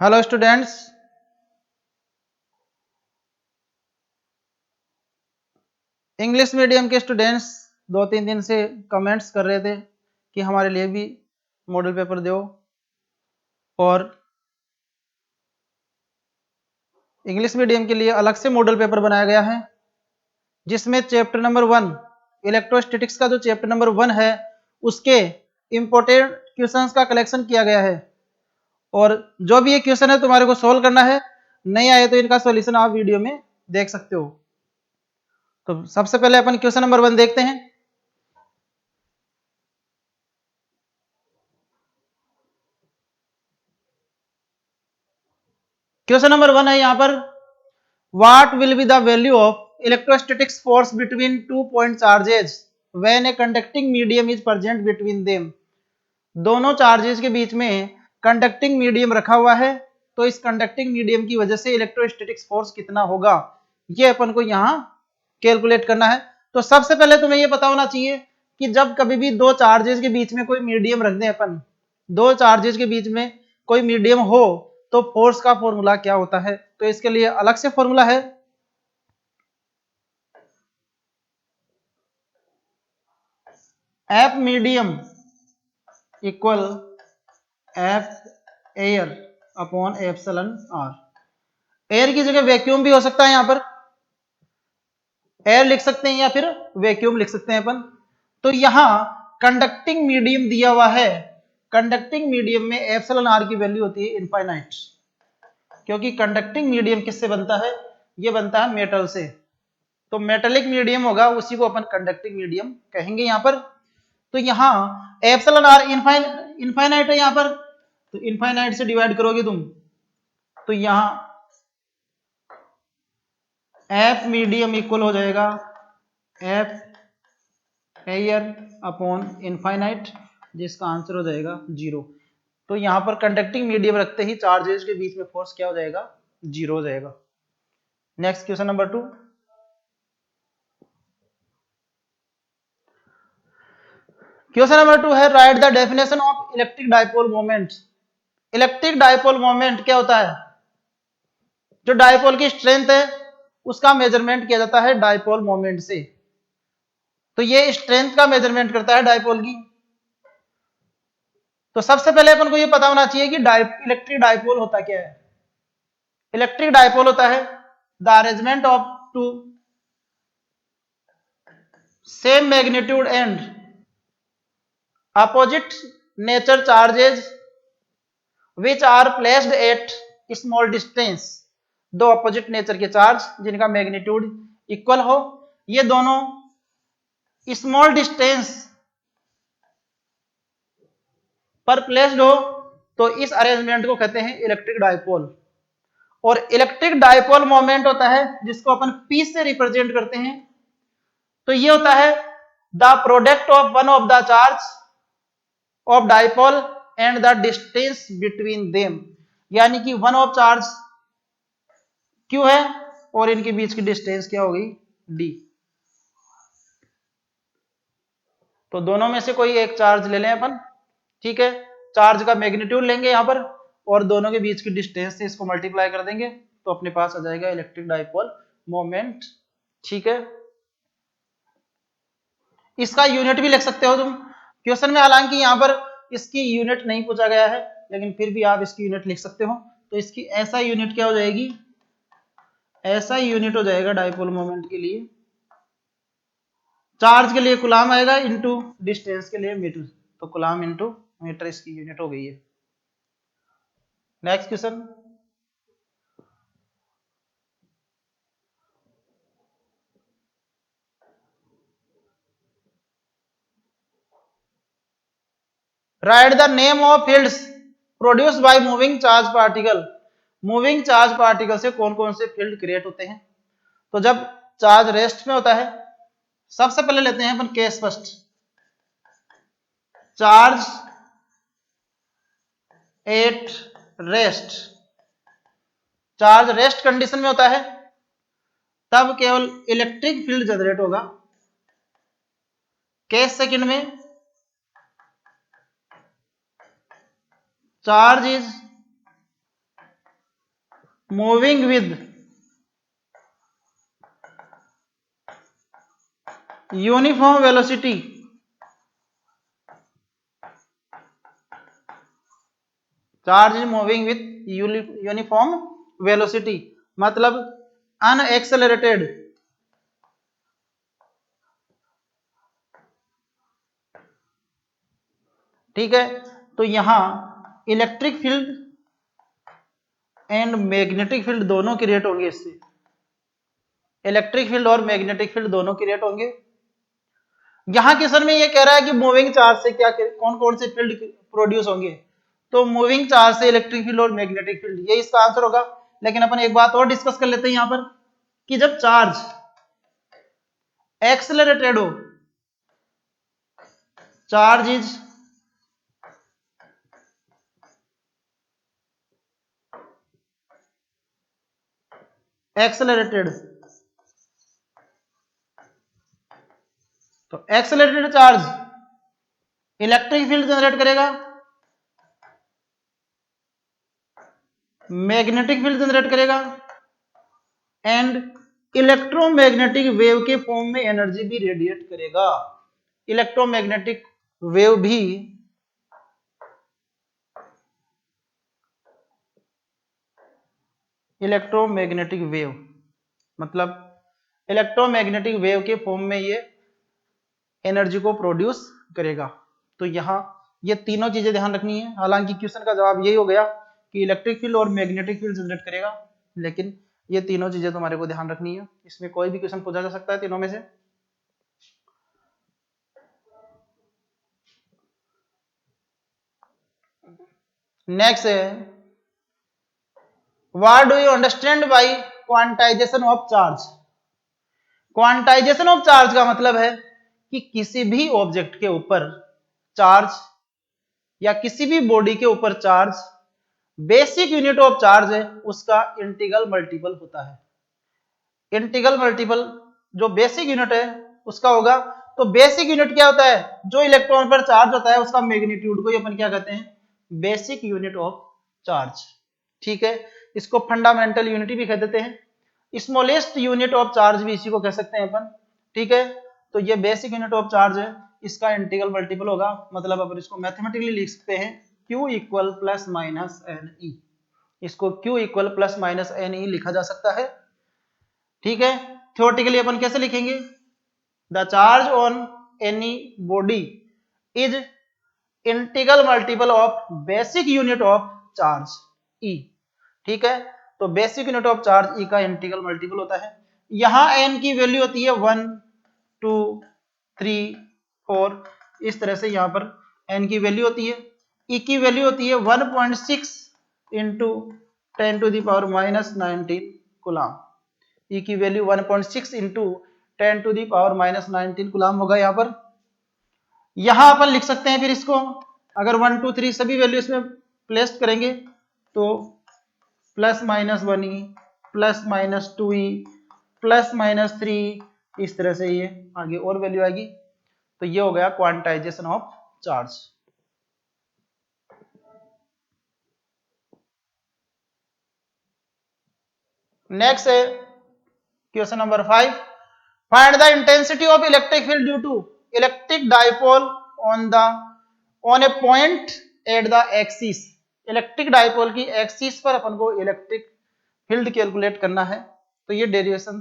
Hello students, English medium के students 2-3 दिन से कमेंट्स कर रहे थे कि हमारे लिए भी मॉडल पेपर दो। और इंग्लिश मीडियम के लिए अलग से मॉडल पेपर बनाया गया है, जिसमें चैप्टर नंबर 1 इलेक्ट्रोस्टैटिक्स का जो चैप्टर नंबर 1 है उसके इम्पोर्टेंट क्वेश्चंस का कलेक्शन किया गया है। और जो भी ये क्वेश्चन है तुम्हारे को सोल्व करना है, नहीं आए तो इनका सॉल्यूशन आप वीडियो में देख सकते हो। तो सबसे पहले अपन क्वेश्चन नंबर 1 देखते हैं। क्वेश्चन नंबर 1 है यहाँ पर, What will be the value of electrostatics force between 2 point charges when a conducting medium is present between them? दोनों चार्जेस के बीच में कंडक्टिंग मीडियम रखा हुआ है, तो इस कंडक्टिंग मीडियम की वजह से इलेक्ट्रोस्टैटिक्स फोर्स कितना होगा, ये अपन को यहाँ कैलकुलेट करना है। तो सबसे पहले तुम्हें ये पता होना चाहिए कि जब कभी भी दो चार्जेस के बीच में कोई मीडियम रख दें अपन, दो चार्जेस के बीच में कोई मीडियम हो तो फोर्स का फॉर्मूला क्या होता है। तो इसके लिए अलग से फॉर्मूला है, F medium equal F air upon epsilon R. Air की जगह वैक्यूम भी हो सकता है, यहां पर एयर लिख सकते हैं या फिर वैक्यूम लिख सकते हैं अपन। तो यहां कंडक्टिंग मीडियम दिया हुआ है, कंडक्टिंग मीडियम में एप्सिलॉन आर की वैल्यू होती है इनफाइनाइट, क्योंकि कंडक्टिंग मीडियम किससे बनता है, ये बनता है मेटल से। तो मेटेलिक मीडियम होगा, उसी को अपन कंडक्टिंग मीडियम कहेंगे यहां पर। तो यहाँ एप्सिलॉन आर इनफाइनाइट है यहाँ पर, तो इनफाइनाइट से डिवाइड करोगे तुम, तो यहाँ एफ मीडियम इक्वल हो जाएगा एफ एयर अपॉन इनफाइनाइट, जिसका आंसर हो जाएगा 0। तो यहाँ पर कंडक्टिंग मीडियम रखते ही चार्जेस के बीच में फोर्स क्या हो जाएगा, 0 हो जाएगा। Next question number 2। Question number 2 है, right the definition of electric dipole moment. Electric dipole moment क्या होता है, जो डाइपोल की स्ट्रेंथ है उसका मेजरमेंट किया जाता है डाइपोल मोमेंट से। तो ये स्ट्रेंथ का मेजरमेंट करता है डाइपोल की। तो सबसे पहले अपन को ये पता होना चाहिए कि इलेक्ट्रिक डाइपोल होता क्या है। इलेक्ट्रिक डाइपोल होता है the arrangement of two same magnitude and opposite nature charges which are placed at small distance. दो अपोजिट नेचर के चार्ज जिनका मैग्नीट्यूड इक्वल हो, ये दोनों स्मॉल डिस्टेंस पर प्लेस्ड हो, तो इस अरेंजमेंट को कहते हैं इलेक्ट्रिक डाइपोल। और इलेक्ट्रिक डाइपोल मोमेंट होता है जिसको अपन पी से रिप्रेजेंट करते हैं। तो ये होता है the product of one of the charge of dipole and the distance between them, यानी कि वन ऑफ चार्ज क्यू है और इनके बीच की डिस्टेंस क्या होगी, डी। तो दोनों में से कोई एक चार्ज ले लें अपन, ठीक है, चार्ज का मैग्नीट्यूड लेंगे यहां पर और दोनों के बीच की डिस्टेंस से इसको मल्टीप्लाई कर देंगे, तो अपने पास आ जाएगा इलेक्ट्रिक डाइपोल मोमेंट। ठीक है, इसका यूनिट भी लिख सकते हो तुम क्वेश्चन में, हालांकि यहां पर इसकी यूनिट नहीं पूछा गया है, लेकिन फिर भी आप इसकी यूनिट लिख सकते हो। तो इसकी ऐसा यूनिट क्या हो जाएगी, ऐसा यूनिट हो जाएगा डाइपोल मोमेंट के लिए, चार्ज के लिए कुलाम आएगा इंटू डिस्टेंस के लिए मीटर, तो कुलाम इंटू मीटर इसकी यूनिट हो गई है। Next question, right the name of fields produced by moving charge particle. Moving charge particle से कौन कौन से फील्ड क्रिएट होते हैं। तो जब चार्ज रेस्ट में होता है, सबसे पहले लेते हैं अपन case first, charge at rest. Charge rest condition में होता है तब केवल इलेक्ट्रिक फील्ड जनरेट होगा। केस सेकंड में charge is moving with uniform velocity, charge is moving with uniform velocity, मतलब अनएक्सेलरेटेड, ठीक है। तो यहां electric field and magnetic field दोनों क्रिएट होंगे इससे, इलेक्ट्रिक फील्ड और मैग्नेटिक फील्ड दोनों क्रिएट होंगे। यहां क्वेश्चन में ये कह रहा है कि मूविंग चार्ज से क्या कौन कौन से फील्ड प्रोड्यूस होंगे, तो मूविंग चार्ज से इलेक्ट्रिक फील्ड और मैग्नेटिक फील्ड, ये इसका आंसर होगा। लेकिन अपन एक बात और डिस्कस कर लेते हैं यहां पर कि जब चार्ज एक्सेलरेटेड हो, चार्ज इज एक्सेलरेटेड, तो accelerated charge electric field generate करेगा, मैग्नेटिक फील्ड जनरेट करेगा एंड इलेक्ट्रोमैग्नेटिक वेव के फॉर्म में एनर्जी भी रेडिएट करेगा। इलेक्ट्रोमैग्नेटिक वेव भी इलेक्ट्रोमैग्नेटिक वेव मतलब इलेक्ट्रोमैग्नेटिक वेव के फॉर्म में ये एनर्जी को प्रोड्यूस करेगा। तो यहां ये तीनों चीजें ध्यान रखनी है। हालांकि क्वेश्चन का जवाब यही हो गया कि इलेक्ट्रिक फील्ड और मैग्नेटिक फील्ड जनरेट करेगा, लेकिन ये तीनों चीजें तुम्हारे को ध्यान रखनी है। इसमें कोई भी क्वेश्चन पूछा जा सकता है तीनों में से। नेक्स्ट है, what do you understand by quantization of charge. Quantization of charge का मतलब है कि किसी भी ऑब्जेक्ट के ऊपर चार्ज या किसी भी बॉडी के ऊपर charge basic unit of charge है उसका इंटीग्रल मल्टीपल होता है। इंटीग्रल मल्टीपल जो बेसिक यूनिट है उसका होगा। तो बेसिक यूनिट क्या होता है, जो इलेक्ट्रॉन पर चार्ज होता है उसका मैग्नीट्यूड को ही अपन क्या कहते हैं, बेसिक यूनिट ऑफ चार्ज, ठीक है। इसको फंडामेंटल यूनिटी भी कह देते हैं। स्मॉलेस्ट यूनिट ऑफ चार्ज भी इसी को कह सकते हैं अपन, ठीक है। तो ये बेसिक यूनिट ऑफ चार्ज है, इसका इंटीग्रल मल्टीपल होगा, मतलब अपन इसको मैथमेटिकली लिख सकते हैं Q equal plus minus N E. इसको Q equal plus minus N E लिखा जा सकता है, ठीक है। थ्योरेटिकली अपन कैसे लिखेंगे, the charge on any body is integral multiple of basic unit of charge E, ठीक है। तो basic unit of charge E का इंटीग्रल मल्टीपल होता है। यहां एन की वैल्यू होती है 1 2 3 4, इस तरह से यहां पर एन की वैल्यू होती है। ई की वैल्यू होती है 1.6 into 10 to the power minus 19 coulomb. E की value 1.6 into 10 to the power minus 19 coulomb होगा यहाँ पर। यहां अपन लिख सकते हैं फिर इसको, अगर 1 2 3 सभी वैल्यू इसमें प्लेस करेंगे तो plus minus 1 E plus minus 2 E plus minus 3, इस तरह से ये आगे और वैल्यू आएगी। तो ये हो गया क्वांटाइजेशन ऑफ चार्ज। नेक्स्ट है question number 5, find the intensity of electric field due to electric dipole on a point at the axis. Electric dipole की एक्सिस पर अपन को इलेक्ट्रिक फील्ड कैलकुलेट करना है। तो ये डेरिवेशन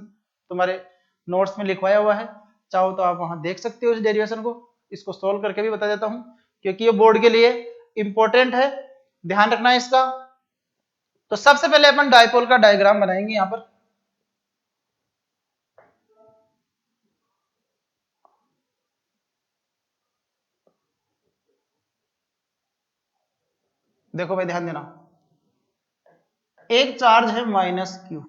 तुम्हारे नोट्स में लिखवाया हुआ है, चाहो तो आप वहां देख सकते हो इस डेरिवेशन को। इसको सोल्व करके भी बता देता हूं क्योंकि ये बोर्ड के लिए इंपॉर्टेंट है, ध्यान रखना है इसका। तो सबसे पहले अपन डाइपोल का डायग्राम बनाएंगे यहां पर। देखो भाई ध्यान देना, एक चार्ज है minus Q,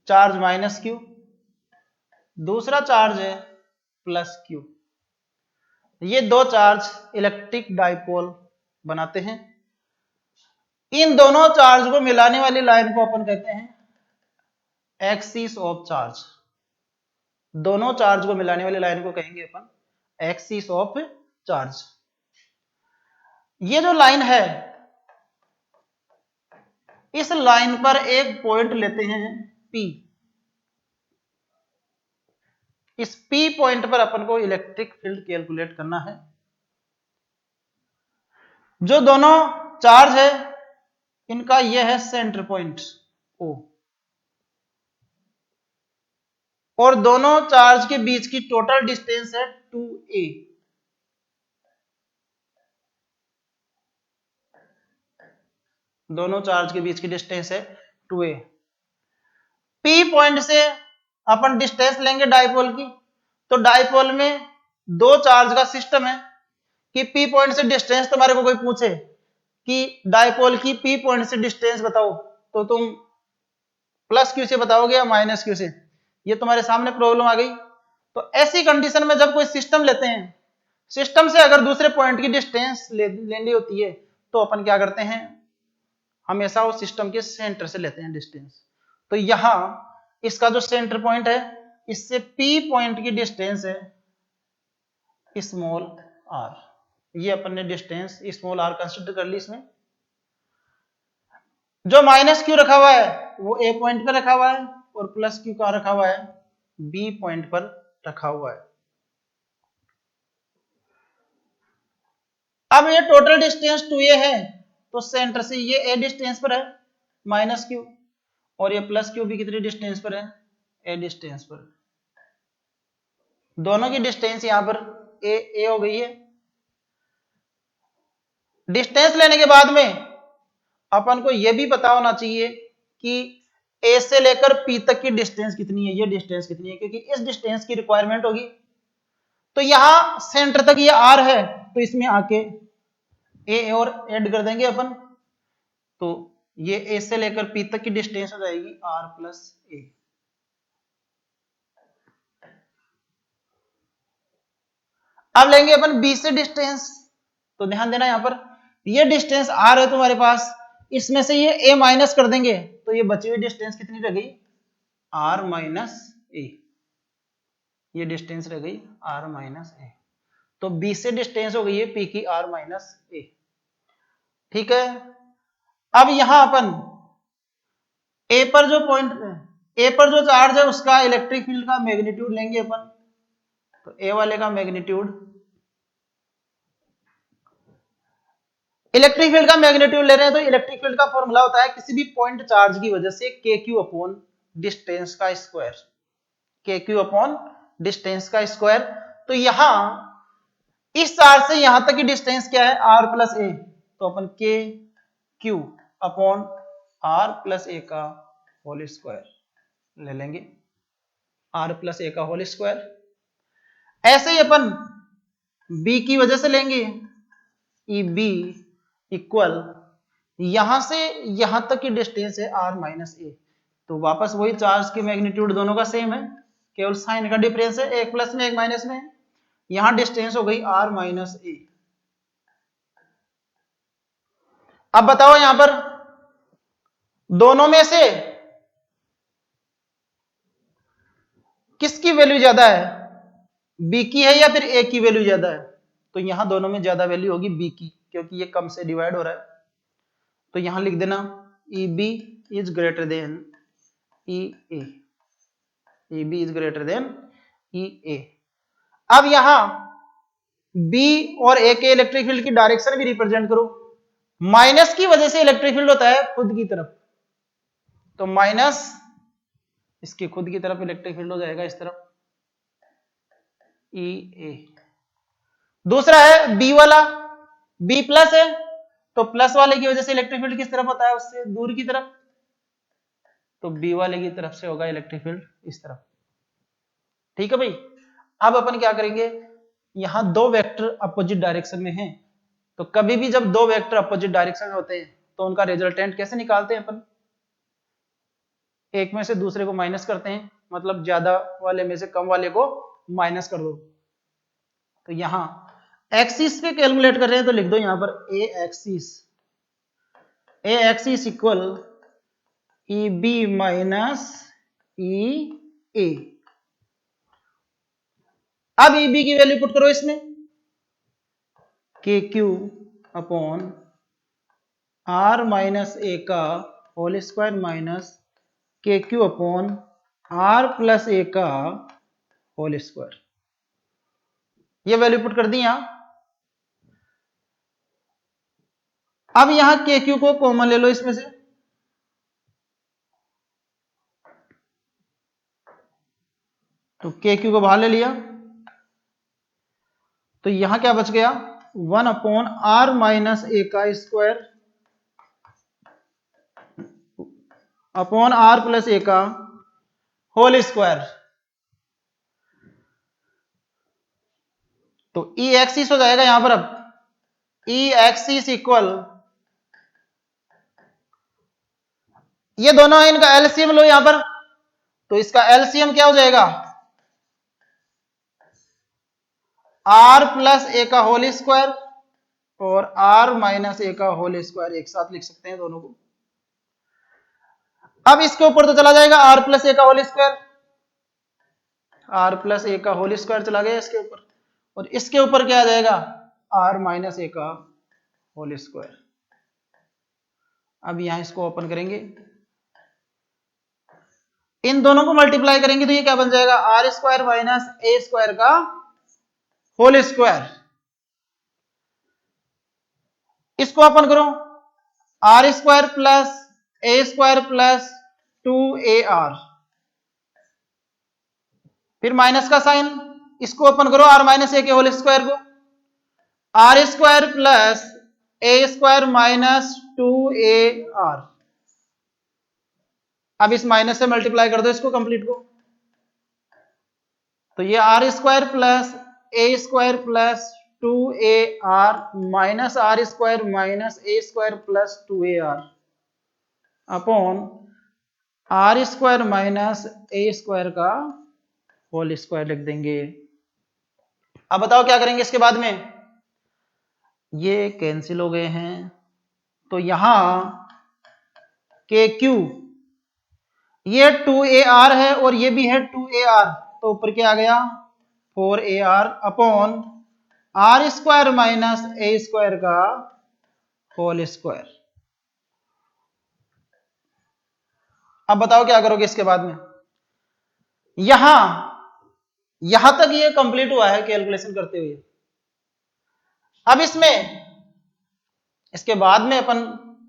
charge minus Q, दूसरा चार्ज है प्लस क्यू। ये दो चार्ज इलेक्ट्रिक डाइपोल बनाते हैं। इन दोनों चार्ज को मिलाने वाली लाइन को अपन कहते हैं एक्सिस ऑफ चार्ज, दोनों चार्ज को मिलाने वाली लाइन को कहेंगे अपन एक्सिस ऑफ चार्ज। ये जो लाइन है, इस लाइन पर एक पॉइंट लेते हैं P। इस P पॉइंट पर अपन को इलेक्ट्रिक फील्ड कैलकुलेट करना है। जो दोनों चार्ज है इनका यह है सेंटर पॉइंट O, और दोनों चार्ज के बीच की टोटल डिस्टेंस है 2a। दोनों चार्ज के बीच की डिस्टेंस है 2a। P पॉइंट से अपन डिस्टेंस लेंगे डाइपोल की, तो डाइपोल में दो चार्ज का सिस्टम है कि P पॉइंट से डिस्टेंस तुम्हारे को कोई पूछे कि डाइपोल की P पॉइंट से डिस्टेंस बताओ, तो तुम प्लस क्यू से बताओगे या माइनस क्यू से। ये तुम्हारे सामने प्रॉब्लम आ गई। तो ऐसी कंडीशन में जब कोई सिस्टम लेते हैं, सिस्टम से अगर दूसरे पॉइंट की डिस्टेंस लेनी होती है तो अपन क्या करते हैं, हमेशा वो सिस्टम के सेंटर से लेते हैं डिस्टेंस। तो यहां इसका जो सेंटर पॉइंट है, इससे P पॉइंट की डिस्टेंस है स्मॉल r। ये अपन ने डिस्टेंस स्मॉल r कंसीडर कर ली। इसमें जो माइनस क्यू रखा हुआ है वो A पॉइंट पर रखा हुआ है, और प्लस क्यू कहां रखा हुआ है, B पॉइंट पर रखा हुआ है। अब ये टोटल डिस्टेंस 2a है, तो सेंटर से ये a डिस्टेंस पर है माइनस क्यू, और ये प्लस क्यू भी कितनी डिस्टेंस पर है, a डिस्टेंस पर। दोनों की डिस्टेंस यहां पर a हो गई है। डिस्टेंस लेने के बाद में अपन को यह भी पता होना चाहिए कि a से लेकर p तक की डिस्टेंस कितनी है, ये डिस्टेंस कितनी है, क्योंकि इस डिस्टेंस की रिक्वायरमेंट होगी। तो यहां सेंटर तक ये r है, तो इसमें आके a और ऐड कर देंगे अपन, तो ये a से लेकर p तक की डिस्टेंस हो जाएगी r प्लस a। अब लेंगे अपन b से डिस्टेंस, तो ध्यान देना यहां पर ये डिस्टेंस r है तुम्हारे पास, इसमें से ये a माइनस कर देंगे, तो ये बची हुई डिस्टेंस कितनी रह गई, r माइनस a। ये डिस्टेंस रह गई r माइनस a। तो b से डिस्टेंस हो गई है p की r माइनस a। ठीक है। अब यहां अपन a पर जो पॉइंट, a पर जो चार्ज है उसका इलेक्ट्रिक फील्ड का मैग्नीट्यूड लेंगे अपन। तो a वाले का मैग्नीट्यूड, इलेक्ट्रिक फील्ड का मैग्नीट्यूड ले रहे हैं, तो इलेक्ट्रिक फील्ड का फॉर्मूला होता है किसी भी पॉइंट चार्ज की वजह से KQ अपॉन डिस्टेंस का स्क्वायर, KQ अपॉन डिस्टेंस का स्क्वायर। तो यहां इस चार्ज से यहां तक की डिस्टेंस क्या है, r प्लस a, तो अपन KQ upon r plus a का होल स्क्वायर ले लेंगे, r प्लस a का होल स्क्वायर। ऐसे ही अपन b की वजह से लेंगे, EB इक्वल यहां से यहां तक की डिस्टेंस है r माइनस a, तो वापस वही चार्ज के मैग्नीट्यूड दोनों का सेम है, केवल साइन का डिफरेंस है, एक प्लस में एक माइनस में। यहां डिस्टेंस हो गई r माइनस a। अब बताओ यहां पर दोनों में से किसकी वैल्यू ज्यादा है, b की है या फिर a की वैल्यू ज्यादा है, तो यहां दोनों में ज्यादा वैल्यू होगी b की, क्योंकि ये कम से डिवाइड हो रहा है। तो यहां लिख देना EB is greater than EA, EB is greater than EA। अब यहां B और A के इलेक्ट्रिक फील्ड की डायरेक्शन भी रिप्रेजेंट करो। माइनस की वजह से इलेक्ट्रिक फील्ड होता है खुद की तरफ, तो माइनस इसकी खुद की तरफ इलेक्ट्रिक फील्ड हो जाएगा इस तरफ EA। दूसरा है B वाला, B प्लस है, तो प्लस वाले की वजह से इलेक्ट्रिक फील्ड किस तरफ होता है, उससे दूर की तरफ, तो B वाले की तरफ से होगा इलेक्ट्रिक फील्ड इस तरफ। ठीक है भाई। अब अपन क्या करेंगे, यहां दो वेक्टर अपोजिट डायरेक्शन में हैं, तो कभी भी जब दो वेक्टर अपोजिट डायरेक्शन में होते हैं तो उनका रिजल्टेंट कैसे निकालते हैं अपन, एक में से दूसरे को माइनस करते हैं, मतलब ज्यादा वाले में से कम वाले को माइनस कर दो। तो यहां एक्सिस पे कैलकुलेट कर रहे हैं, तो लिख दो यहां पर ए एक्सिस इक्वल EB माइनस ई ए। अब ई बी की वैल्यू पुट करो इसमें, के क्यू अपॉन आर माइनस ए का होल स्क्वायर माइनस के क्यू अपॉन आर प्लस ए का होल स्क्वायर। ये वैल्यू पुट कर दी यहां। अब यहां के क्यू को कॉमन ले लो इसमें से, तो के क्यू को बाहर ले लिया, तो यहां क्या बच गया, 1 अपॉन आर माइनस ए का स्क्वायर अपॉन आर प्लस ए का होल स्क्वायर। तो ई एक्सिस हो जाएगा यहां पर। अब ई एक्सिस इक्वल, ये दोनों है, इनका एलसीएम लो यहां पर, तो इसका एलसीएम क्या हो जाएगा, आर प्लस ए का होल स्क्वायर और आर माइनस ए का होल स्क्वायर, एक साथ लिख सकते हैं दोनों को। अब इसके ऊपर तो चला जाएगा आर प्लस ए का होल स्क्वायर, आर प्लस ए का होल स्क्वायर चला गया इसके ऊपर, और इसके ऊपर क्या आ जाएगा, आर माइनस ए का होल स्क्वायर। अब यहां इसको ओपन करेंगे, इन दोनों को मल्टीप्लाई करेंगे तो ये क्या बन जाएगा, R square minus A square का होल स्क्वायर। इसको ओपन करो, R square plus A square plus 2ar, फिर माइनस का साइन, इसको ओपन करो आर माइनस ए के होल स्क्वायर को, R square plus A square minus 2ar। अब इस माइनस से मल्टीप्लाई कर दो इसको कंप्लीट को, तो ये R square plus A square plus 2ar minus R square minus A square plus 2ar upon R square minus A square का होल स्क्वायर लिख देंगे। अब बताओ क्या करेंगे इसके बाद में, ये कैंसिल हो गए हैं, तो यहां के क्यू, ये 2ar है और ये भी है 2ar, तो ऊपर क्या आ गया 4ar upon R square minus A square का होल स्क्वायर। अब बताओ क्या करोगे इसके बाद में, यहां तक ये कंप्लीट हुआ है कैलकुलेशन करते हुए। अब इसके बाद में अपन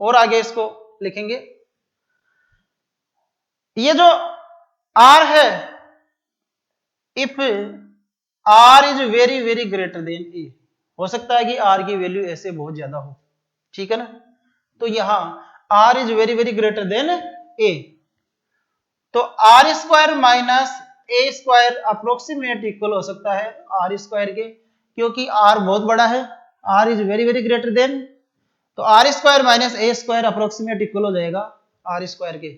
और आगे इसको लिखेंगे। ये जो r है, if r is very very greater than A, हो सकता है कि r की वैल्यू ऐसे बहुत ज्यादा हो, ठीक है ना, तो यहां r is very very greater than A, तो R square minus A square approximate equal हो सकता है आर स्क्वायर के, क्योंकि r बहुत बड़ा है, r is very very greater than, तो R square minus A square approximate equal हो जाएगा आर स्क्वायर के।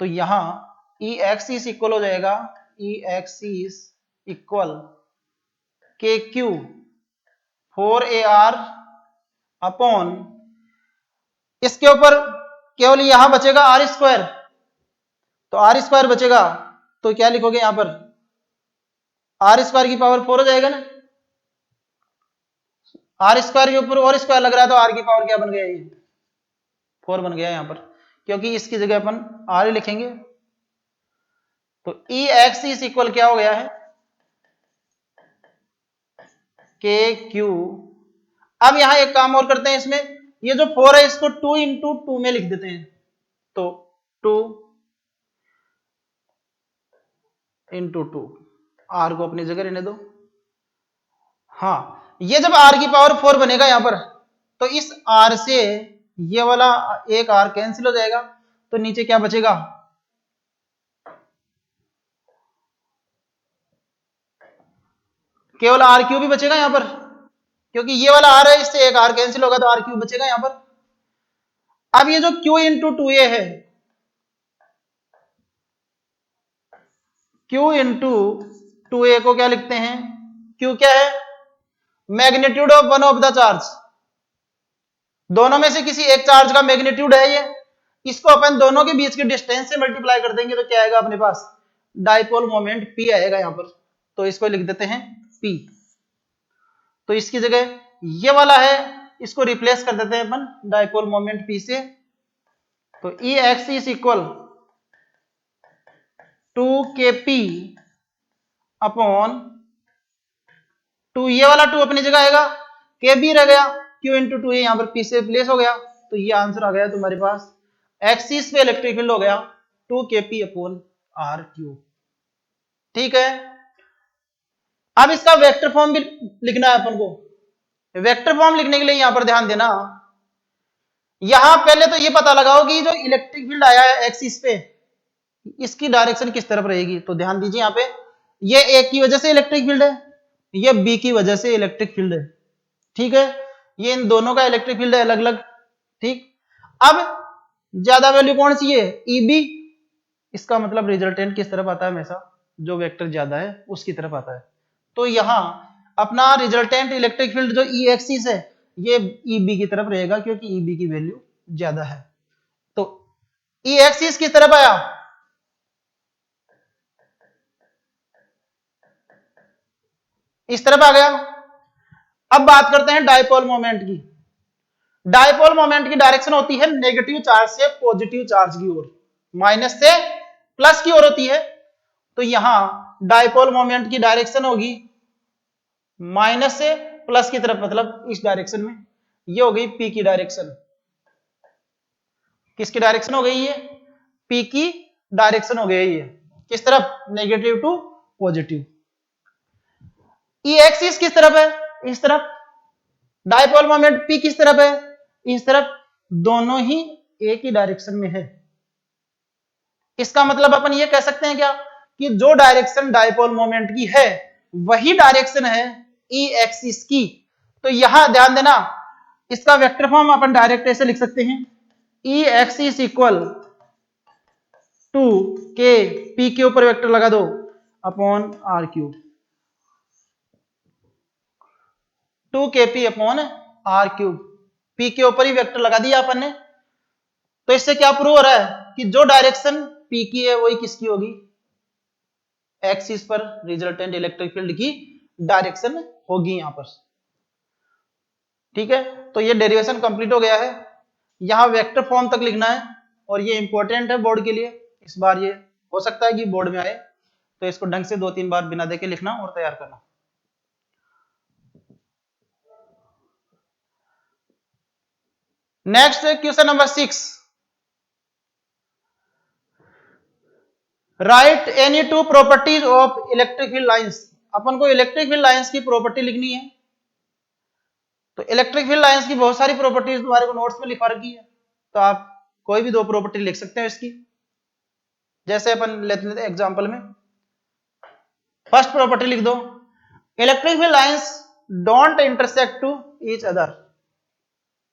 तो यहां ई एक्सिस इक्वल हो जाएगा, ई एक्सिस इक्वल के क्यू 4ar अपॉन, इसके ऊपर केवल यहां बचेगा आर स्क्वायर, तो आर स्क्वायर बचेगा, तो क्या लिखोगे यहां पर, आर स्क्वायर की पावर 4 हो जाएगा ना, आर स्क्वायर के ऊपर और स्क्वायर लग रहा है, तो आर की पावर क्या बन गया, ये 4 बन गया यहां पर, क्योंकि इसकी जगह अपन आर ही लिखेंगे। तो ई एक्सिस इक्वल क्या हो गया है, के क्यू। अब यहां एक काम और करते हैं, इसमें ये जो 4 है इसको 2 इंटू 2 में लिख देते हैं, तो 2 इंटू 2, आर को अपनी जगह रहने दो। हाँ, ये जब r की पावर 4 बनेगा यहां पर, तो इस r से ये वाला एक r कैंसिल हो जाएगा, तो नीचे क्या बचेगा, केवल आर क्यूब ही बचेगा यहां पर, क्योंकि ये वाला r है, इससे एक r कैंसिल होगा, तो आर क्यूब बचेगा यहां पर। अब ये जो q इंटू 2a है, q इंटू 2a को क्या लिखते हैं, q क्या है, magnitude of one of the charge, दोनों में से किसी एक चार्ज का मैग्नीट्यूड है ये, इसको अपन दोनों के बीच के डिस्टेंस से मल्टीप्लाई कर देंगे तो क्या आएगा अपने पास, डाइपोल मोमेंट P आएगा यहां पर। तो इसको लिख देते हैं P। तो इसकी जगह ये वाला है, इसको रिप्लेस कर देते हैं अपन डाइपोल मोमेंट P से। तो ई x is equal to K P upon two, ये वाला टू अपनी जगह आएगा, के बी रह गया, क्यू इंटू टू, यहां पर पी से रिप्लेस हो गया। तो ये आंसर आ गया तुम्हारे पास, एक्सिस पे इलेक्ट्रिक फील्ड हो गया to K P upon are Q. ठीक है, अब इसका वेक्टर फॉर्म भी लिखना है अपन को। वेक्टर फॉर्म लिखने के लिए यहां पर ध्यान देना, यहां पहले तो ये पता लगाओ कि जो इलेक्ट्रिक फील्ड आया है एक्सिस पे, इसकी डायरेक्शन किस तरफ रहेगी। तो ध्यान दीजिए यहां पे, ये ए की वजह से इलेक्ट्रिक फील्ड है, ये बी की वजह से इलेक्ट्रिक फील्ड है। ठीक है, ये इन दोनों का इलेक्ट्रिक फील्ड है अलग अलग। ठीक, अब ज्यादा वैल्यू कौन सी है, ई बी, इसका मतलब रिजल्टेंट किस तरफ आता है, हमेशा जो वेक्टर ज्यादा है उसकी तरफ आता है। तो यहां अपना रिजल्टेंट इलेक्ट्रिक फील्ड जो ई एक्सिस है ये ई बी की तरफ रहेगा, क्योंकि ई बी की वैल्यू ज्यादा है। तो ई एक्सिस किस तरफ आया, इस तरफ आ गया। अब बात करते हैं डाइपोल मोमेंट की। डाइपोल मोमेंट की डायरेक्शन होती है नेगेटिव चार्ज से पॉजिटिव चार्ज की ओर, माइनस से प्लस की ओर होती है। तो यहां डाइपोल मोमेंट की डायरेक्शन होगी माइनस से प्लस की तरफ, मतलब इस डायरेक्शन में। ये हो गई पी की डायरेक्शन। किसकी डायरेक्शन हो गई ये, पी की डायरेक्शन हो गई ये, किस तरफ, negative to positive. E axis किस तरफ है, इस तरफ। डाइपोल मोमेंट पी किस तरफ है, इस तरफ। दोनों ही एक ही डायरेक्शन में है। इसका मतलब अपन ये कह सकते हैं क्या, कि जो डायरेक्शन डाइपोल मोमेंट की है वही डायरेक्शन है ई एक्सिस की। तो यहां ध्यान देना, इसका वेक्टर फॉर्म अपन डायरेक्ट ऐसे लिख सकते हैं, E axis equal to K P के ऊपर वेक्टर लगा दो upon R cube, two K P upon R cube, P के ऊपर ही वेक्टर लगा दिया अपन ने। तो इससे क्या प्रूव हो रहा है कि जो डायरेक्शन पी की है वही किसकी होगी, एक्सिस पर रिजल्टेंट इलेक्ट्रिक फील्ड की डायरेक्शन होगी यहां पर। ठीक है, तो ये डेरिवेशन कंप्लीट हो गया है। यहां वेक्टर फॉर्म तक लिखना है और ये इंपॉर्टेंट है बोर्ड के लिए। इस बार ये हो सकता है कि बोर्ड में आए, तो इसको ढंग से 2-3 बार बिना देखे लिखना और तैयार करना। नेक्स्ट है question number 6, write any two properties of electric field lines. अपन को इलेक्ट्रिक फील्ड लाइंस की प्रॉपर्टी लिखनी है। तो इलेक्ट्रिक फील्ड लाइंस की बहुत सारी प्रॉपर्टीज तुम्हारे को नोट्स में लिखा रखी है, तो आप कोई भी 2 प्रॉपर्टी लिख सकते हैं इसकी। जैसे अपन लेते हैं एग्जांपल में, फर्स्ट प्रॉपर्टी लिख दो, electric field lines don't intersect to each other.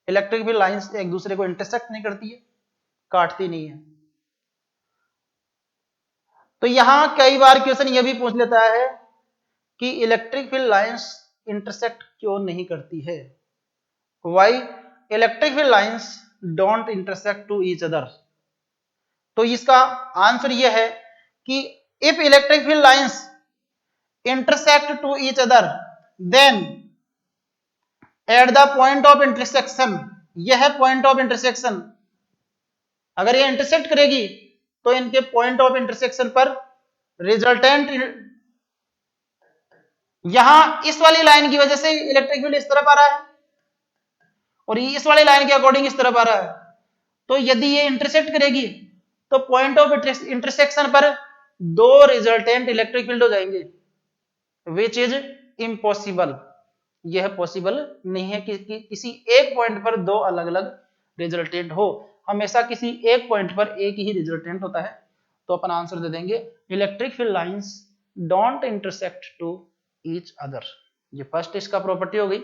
Electric field lines एक दूसरे को इंटरसेक्ट नहीं करती है, काटती नहीं है। तो यहां कई बार क्वेश्चन यह भी पूछ लेता है कि इलेक्ट्रिक फील्ड लाइंस इंटरसेक्ट क्यों नहीं करती है, why electric field lines don't intersect to each other. तो इसका आंसर यह है कि if electric field lines intersect to each other then at the point of intersection, यह है पॉइंट ऑफ इंटरसेक्शन, अगर ये इंटरसेक्ट करेगी तो इनके पॉइंट ऑफ इंटरसेक्शन पर रिजल्टेंट, यहां इस वाली लाइन की वजह से इलेक्ट्रिक फील्ड इस तरफ आ रहा है और इस वाली लाइन के अकॉर्डिंग इस तरफ आ रहा है। तो यदि ये इंटरसेक्ट करेगी तो पॉइंट ऑफ इंटरसेक्शन पर 2 रिजल्टेंट इलेक्ट्रिक फील्ड हो जाएंगे, विच इज इम्पॉसिबल। यह पॉसिबल नहीं है कि किसी एक पॉइंट पर 2 अलग अलग रिजल्टेंट हो, हमेशा किसी एक पॉइंट पर एक ही रिजल्टेंट होता है। तो अपन आंसर दे देंगे electric field lines don't intersect to each other. ये फर्स्ट इसका प्रॉपर्टी हो गई।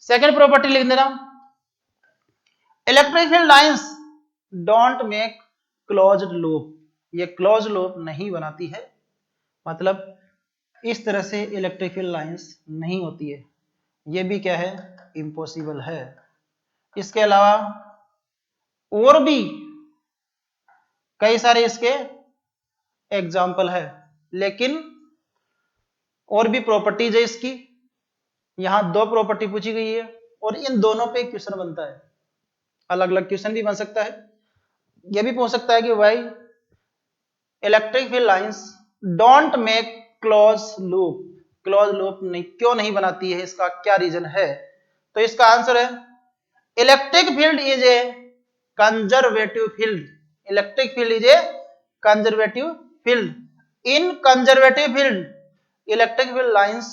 सेकंड प्रॉपर्टी लिख देना, electric field lines don't make closed loop. ये क्लोज लूप नहीं बनाती है, मतलब इस तरह से इलेक्ट्रिक फील्ड लाइंस नहीं होती है। ये भी क्या है, इम्पॉसिबल है। इसके अलावा और भी कई सारे इसके एग्जाम्पल है, लेकिन और भी प्रॉपर्टीज है इसकी। यहां 2 प्रॉपर्टी पूछी गई है और इन दोनों पे क्वेश्चन बनता है। अलग अलग क्वेश्चन भी बन सकता है। यह भी पूछ सकता है कि Y electric field lines don't make close loop नहीं क्यों नहीं बनाती है, इसका क्या रीजन है? तो इसका आंसर है electric field is a conservative field. Electric field is a conservative field. In conservative field electric field lines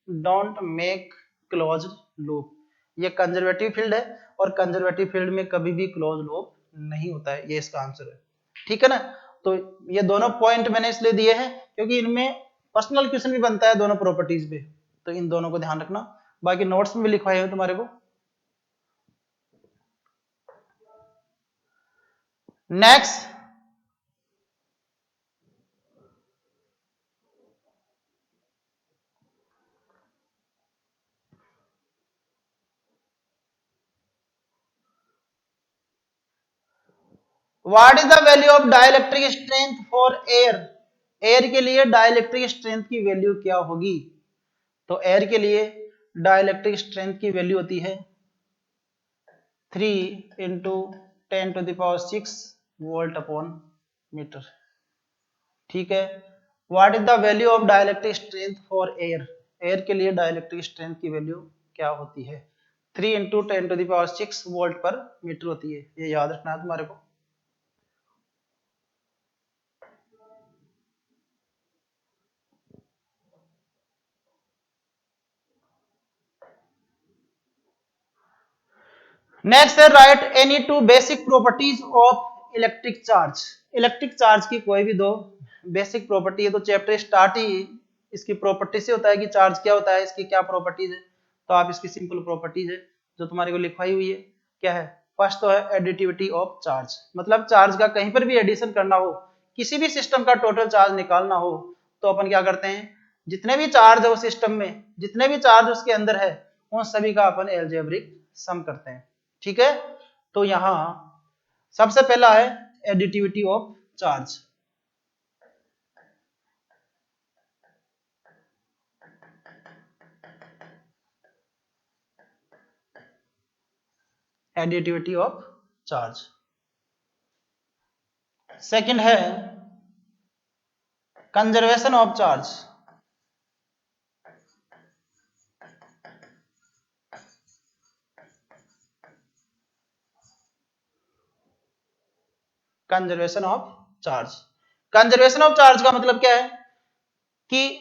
don't make close loop. ये कंजर्वेटिव फील्ड है और कंजर्वेटिव फील्ड में कभी भी क्लोज लूप नहीं होता है। ये इसका आंसर है, ठीक है ना। तो ये दोनों पॉइंट मैंने इसलिए दिए हैं क्योंकि इनमें पर्सनल क्वेश्चन भी बनता है दोनों प्रॉपर्टीज पे, तो इन दोनों को ध्यान रखना। बाकी नोट्स में भी लिखवाए हैं तुम्हारे को। Next, what is the value of dielectric strength for air? Air के लिए डाइलेक्ट्रिक स्ट्रेंथ की वैल्यू क्या होगी? तो एयर के लिए डाइलेक्ट्रिक स्ट्रेंथ की वैल्यू होती है 3 इंटू 10⁶ वोल्ट अपॉन मीटर, ठीक है। What is the value of dielectric strength for air? Air के लिए डाइलेक्ट्रिक स्ट्रेंथ की वैल्यू क्या होती है? 3 इंटू 10⁶ वोल्ट पर मीटर होती है। ये याद रखना है तुम्हारे को। नेक्स्ट है right any 2 basic properties of electric charge. Electric charge की कोई भी 2 बेसिक प्रॉपर्टी है। तो चैप्टर स्टार्ट ही इसकी प्रॉपर्टी से होता है कि चार्ज क्या होता है, इसकी क्या प्रॉपर्टीज है। तो आप इसकी सिंपल प्रॉपर्टीज है जो तुम्हारे को लिखवाई हुई है, क्या है? फर्स्ट तो है एडिटिविटी ऑफ चार्ज, मतलब चार्ज का कहीं पर भी एडिशन करना हो, किसी भी सिस्टम का टोटल चार्ज निकालना हो, तो अपन क्या करते हैं, जितने भी चार्ज है उस सिस्टम में, जितने भी चार्ज उसके अंदर है, उन सभी का अपन एलजेब्रिक सम करते हैं, ठीक है। तो यहां सबसे पहला है additivity of charge. Additivity of charge. Second है conservation of charge. Conservation of charge. Conservation of charge का मतलब क्या है कि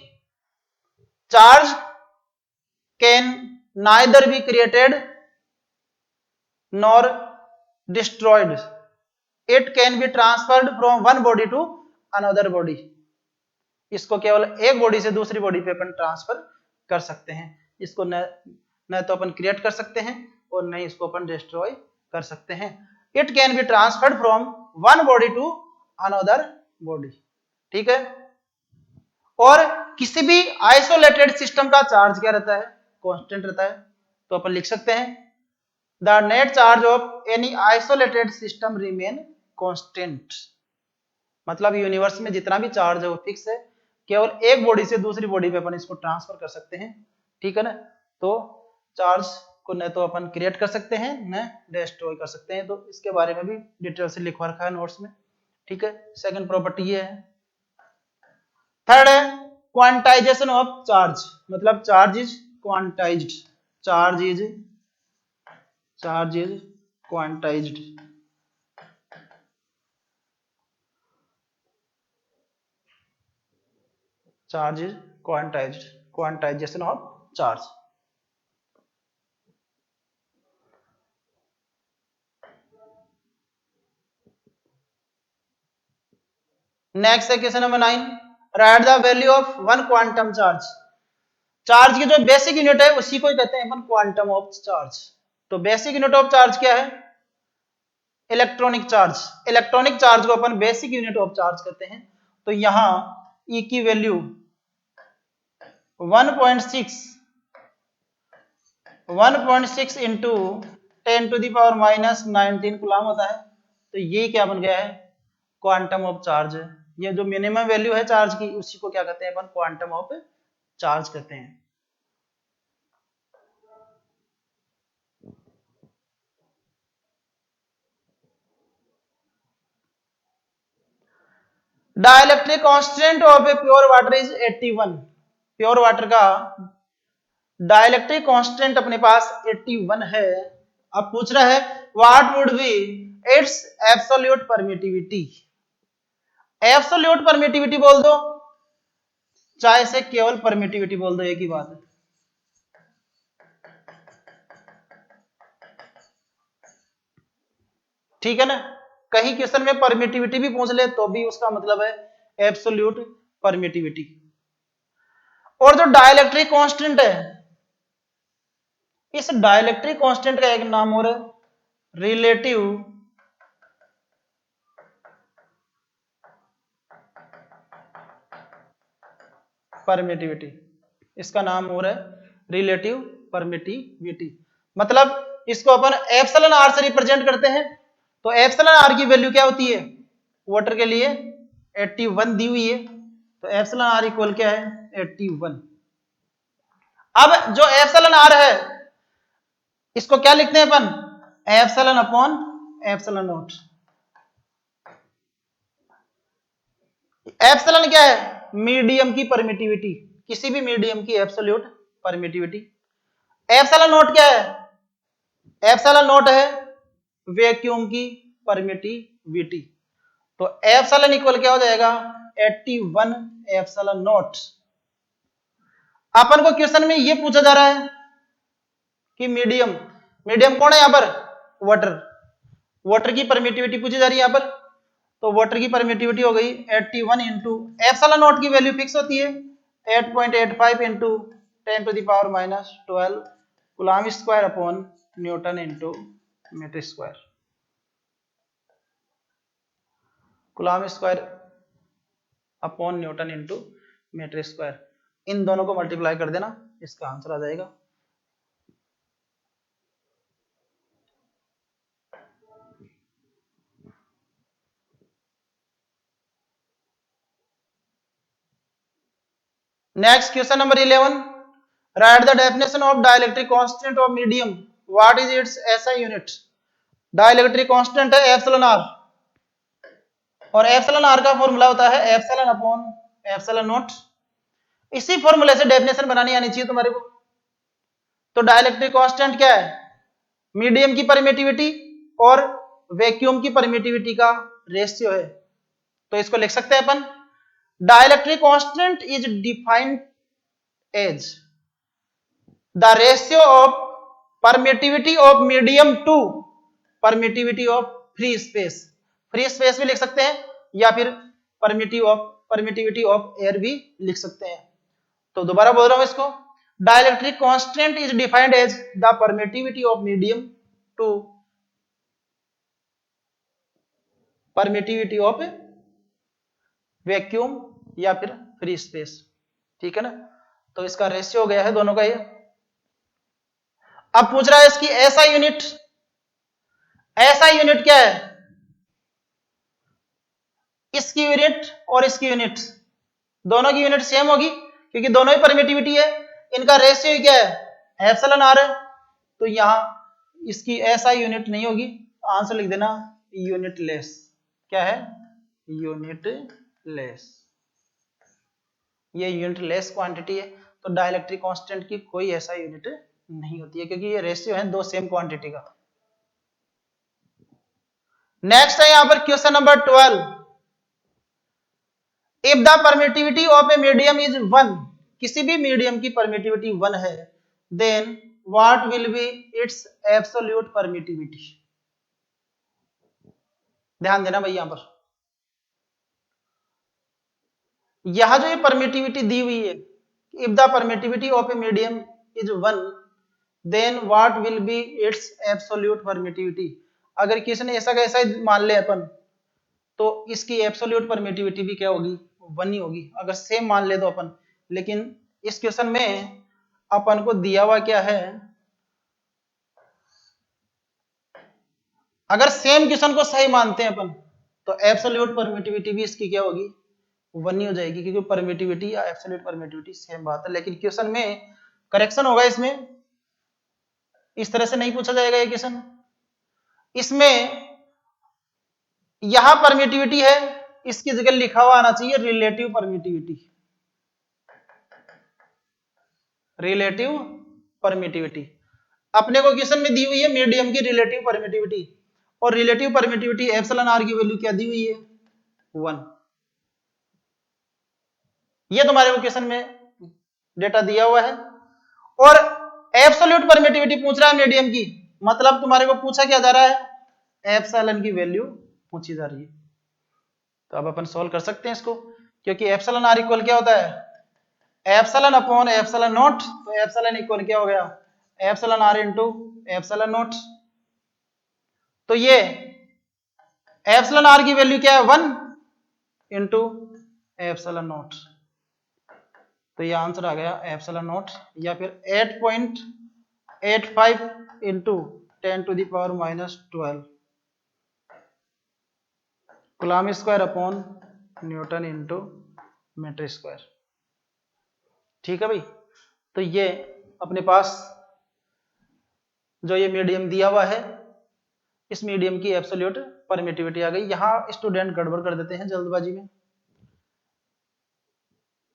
charge can neither be created nor destroyed, it can be transferred from one body to another body. इसको केवल एक body से दूसरी बॉडी पे अपन ट्रांसफर कर सकते हैं। इसको न तो अपन क्रिएट कर सकते हैं और न इसको अपन डिस्ट्रॉय कर सकते हैं। It can be transferred from one body to another body, ठीक है। और किसी भी आइसोलेटेड सिस्टम का चार्ज क्या रहता है? कांस्टेंट रहता है। तो अपन लिख सकते हैं the net charge of any isolated system remain constant. मतलब यूनिवर्स में जितना भी चार्ज है वो फिक्स है, केवल एक बॉडी से दूसरी बॉडी पे अपन इसको ट्रांसफर कर सकते हैं, ठीक है ना। तो चार्ज को न तो अपन क्रिएट कर सकते हैं न डिस्ट्रॉय कर सकते हैं। तो इसके बारे में भी डिटेल से लिखवा रखा है नोट्स में, ठीक है। सेकंड प्रॉपर्टी ये है। थर्ड है क्वांटाइजेशन ऑफ चार्ज, मतलब charge is quantized. Charge is quantized. Charge is quantized, quantization of charge. Next है question number 9, write the value of one quantum charge. Charge की जो बेसिक यूनिट है उसी को कहते हैं अपन क्वांटम ऑफ चार्ज। तो बेसिक यूनिट ऑफ चार्ज क्या है? Electronic charge. इलेक्ट्रॉनिक चार्ज को अपन बेसिक यूनिट ऑफ चार्ज कहते हैं। तो यहां E की वैल्यू 1.6 इंटू 10⁻⁻19 कूलम होता है। तो ये क्या बन गया है? Quantum of charge. ये जो मिनिमम वैल्यू है चार्ज की, उसी को क्या कहते हैं अपन, क्वांटम ऑफ चार्ज कहते हैं। Dielectric constant of a pure water is 81। Pure water का डाइलेक्ट्रिक कांस्टेंट अपने पास 81 है। अब पूछ रहा है what would be its absolute permittivity. Absolute permittivity बोल दो, चाहे से केवल परमिटिविटी बोल दो, एक ही बात है। ठीक है ना, कहीं क्वेश्चन में परमिटिविटी भी पूछ ले तो भी उसका मतलब है एब्सोल्यूट परमिटिविटी। और जो डाइलेक्ट्रिक कांस्टेंट है, इस डाइलेक्ट्रिक कांस्टेंट का एक नाम और रिलेटिव परमिटिविटी। इसका नाम और है रिलेटिव परमिटिविटी। मतलब इसको अपन एप्सिलॉन आर से रिप्रेजेंट करते हैं। तो एप्सिलॉन आर की वैल्यू क्या होती है, वाटर के लिए 81 दी हुई है, तो एप्सिलॉन आर इक्वल क्या है 81। अब जो एप्सिलॉन आर है इसको क्या लिखते हैं अपन, epsilon upon epsilon naught. Epsilon क्या है, मीडियम की परमिटिविटी, किसी भी मीडियम की एब्सोल्यूट परमिटिविटी। एप्सिलॉन नॉट क्या है, एप्सिलॉन नॉट है वैक्यूम की परमिटिविटी। तो एप्सिलॉन इक्वल क्या हो जाएगा 81 एप्सिलॉन नॉट। अपन को क्वेश्चन में ये पूछा जा रहा है कि मीडियम, मीडियम कौन है यहां पर, वाटर, वाटर की परमिटिविटी पूछी जा रही है यहां पर। तो वाटर की परमिटिविटी हो गई 81 इंटू एप्सिलॉन नॉट की वैल्यू फिक्स होती है 8.85 into 10 to the power minus 12 coulomb square upon newton into metre square. Coulomb square upon newton into metre square, इन दोनों को मल्टीप्लाई कर देना, इसका आंसर आ जाएगा। Next question number 11, write the definition of dielectric constant of medium, what is its SI unit. Dielectric constant है epsilon R, और एप्सिलॉन आर का फॉर्मूला होता है एप्सिलॉन अपॉन एप्सिलॉन नॉट। इसी फॉर्मूले से डेफिनेशन बनानी आनी चाहिए तुम्हारे को। तो डाइलेक्ट्रिक कांस्टेंट क्या है, मीडियम की परमिटिविटी और वैक्यूम की परमिटिविटी का रेशियो है। तो इसको लिख सकते हैं अपन, dielectric constant is defined as the ratio of permittivity of medium to permittivity of free space. Free space भी लिख सकते हैं या फिर परमिटिविटी ऑफ एयर भी लिख सकते हैं। तो दोबारा बोल रहा हूं इसको, dielectric constant is defined as the permittivity of medium to permittivity of vacuum या फिर फ्री स्पेस। ठीक है ना, तो इसका रेशियो हो गया है दोनों का ये। अब पूछ रहा है इसकी ऐसा यूनिट, ऐसा यूनिट क्या है, इसकी यूनिट और इसकी यूनिट, दोनों की यूनिट सेम होगी क्योंकि दोनों ही परमिटिविटी है। इनका रेशियो क्या है एप्सिलॉन आर है, तो यहां इसकी ऐसा यूनिट नहीं होगी, आंसर लिख देना यूनिट लेस। क्या है, यूनिट लेस, ये यूनिट लेस क्वांटिटी है। तो डाइलेक्ट्रिक कांस्टेंट की कोई ऐसा यूनिट नहीं होती है क्योंकि ये रेशियो है दो सेम क्वांटिटी का। नेक्स्ट है यहां पर question number 12, if the permittivity of a medium is 1, किसी भी मीडियम की परमिटिविटी 1 है, then what will be its absolute permittivity. ध्यान देना भाई, यहां पर यहां जो ये परमिटिविटी दी हुई है, if the permittivity of a medium is 1, then what will be its absolute permittivity. अगर किसी ने ऐसा कैसा मान ले अपन, तो इसकी एब्सोल्यूट परमिटिविटी भी क्या होगी, 1 ही होगी, अगर सेम मान ले तो अपन। लेकिन इस क्वेश्चन में अपन को दिया हुआ क्या है, अगर सेम क्वेश्चन को सही मानते हैं अपन तो एब्सोल्यूट परमिटिविटी भी इसकी क्या होगी, 1 ही हो जाएगी, क्योंकि परमिटिविटी या एब्सोल्यूट परमिटिविटी सेम बात है। लेकिन क्वेश्चन में करेक्शन होगा, इसमें इस तरह से नहीं पूछा जाएगा ये क्वेश्चन। इसमें यहां परमिटिविटी है, इसकी जगह लिखा हुआ आना चाहिए रिलेटिव परमिटिविटी, रिलेटिव परमिटिविटी। अपने को क्वेश्चन में दी हुई है मीडियम की रिलेटिव परमिटिविटी, और रिलेटिव परमिटिविटी एप्सिलॉन आर की वैल्यू क्या दी हुई है, 1। ये तुम्हारे को क्वेश्चन में डेटा दिया हुआ है। और एब्सोल्यूट परमिटिविटी पूछ रहा है मीडियम की, मतलब तुम्हारे को पूछा क्या जा रहा है, एप्सिलॉन की वैल्यू पूछी जा रही है। तो अब अपन सॉल्व कर सकते हैं इसको, क्योंकि एप्सिलॉन आर इक्वल क्या होता है, एप्सिलॉन अपॉन एप्सिलॉन नॉट। तो एप्सिलॉन इक्वल क्या हो गया, epsilon R into epsilon naught. तो ये एप्सिलॉन आर की वैल्यू क्या है, 1 इंटू एप्सिलॉन नॉट। तो ये आंसर आ गया एप्सिलॉन नॉट, या फिर 8.85 into 10⁻⁻12 coulomb square upon newton into metre square. ठीक है भाई। तो ये अपने पास जो ये मीडियम दिया हुआ है, इस मीडियम की एब्सोल्यूट परमिटिविटी आ गई। यहां स्टूडेंट गड़बड़ कर देते हैं जल्दबाजी में,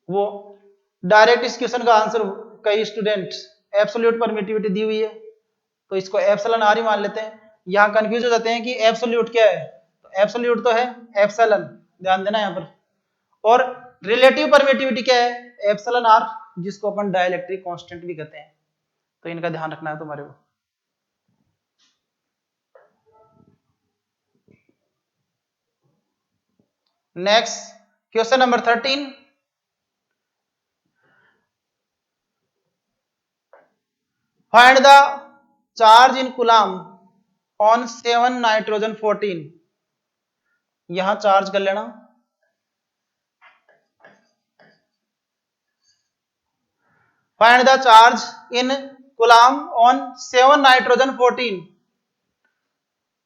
वो डायरेक्ट इस क्वेश्चन का आंसर, कई स्टूडेंट एब्सोल्यूट परमिटिविटी दी हुई है तो इसको एप्सिलॉन आर ही मान लेते हैं, यहां कंफ्यूज हो जाते हैं कि एब्सोल्यूट क्या है। तो एब्सोल्यूट तो है एप्सिलॉन, ध्यान देना यहां पर। और रिलेटिव परमिटिविटी क्या है, एप्सिलॉन आर, जिसको अपन डाइलेक्ट्रिक कांस्टेंट भी कहते हैं। तो इनका ध्यान रखना है तुम्हारे को। Next question number 13, find the charge in coulomb on 7 nitrogen 14। यहां चार्ज कर लेना, find the charge in coulomb on 7 nitrogen 14।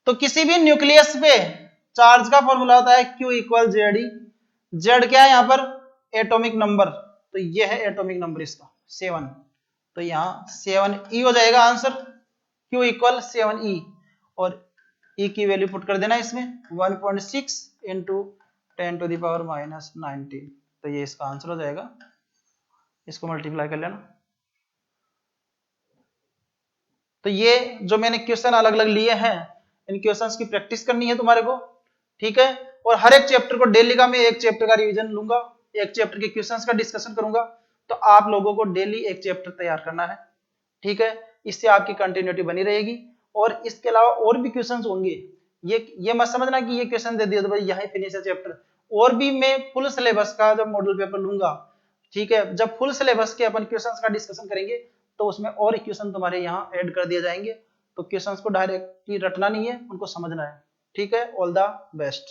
तो किसी भी न्यूक्लियस पे चार्ज का फॉर्मूला होता है Q इक्वल जेड। जेड क्या है यहां पर, एटॉमिक नंबर। तो ये है एटॉमिक नंबर इसका 7। तो यहां 7e हो जाएगा आंसर, Q इक्वल 7e। और E की वैल्यू पुट कर देना इसमें 1.6 इंटू 10⁻⁻19। तो ये इसका आंसर हो जाएगा, इसको मल्टीप्लाई कर लेना। तो ये जो मैंने क्वेश्चन अलग अलग लिए हैं, इन क्वेश्चंस की प्रैक्टिस करनी है तुम्हारे को, ठीक है। और हर एक चैप्टर को डेली का मैं एक चैप्टर का रिवीजन लूंगा, एक चैप्टर के क्वेश्चंस का डिस्कशन करूंगा। तो आप लोगों को डेली एक चैप्टर तैयार करना है, ठीक है। इससे आपकी कंटिन्यूटी बनी रहेगी। और इसके अलावा और भी क्वेश्चंस होंगे, ये मत समझना कि ये क्वेश्चन दे दिया तो भाई यही फिनिश है चैप्टर। और भी मैं फुल सिलेबस का जब मॉडल पेपर लूंगा, ठीक है, जब फुल सिलेबस के अपन क्वेश्चंस का डिस्कशन करेंगे तो उसमें और क्वेश्चन तुम्हारे यहाँ ऐड कर दिए जाएंगे। तो क्वेश्चंस को डायरेक्टली रटना नहीं है, उनको समझना है, ठीक है। All the best.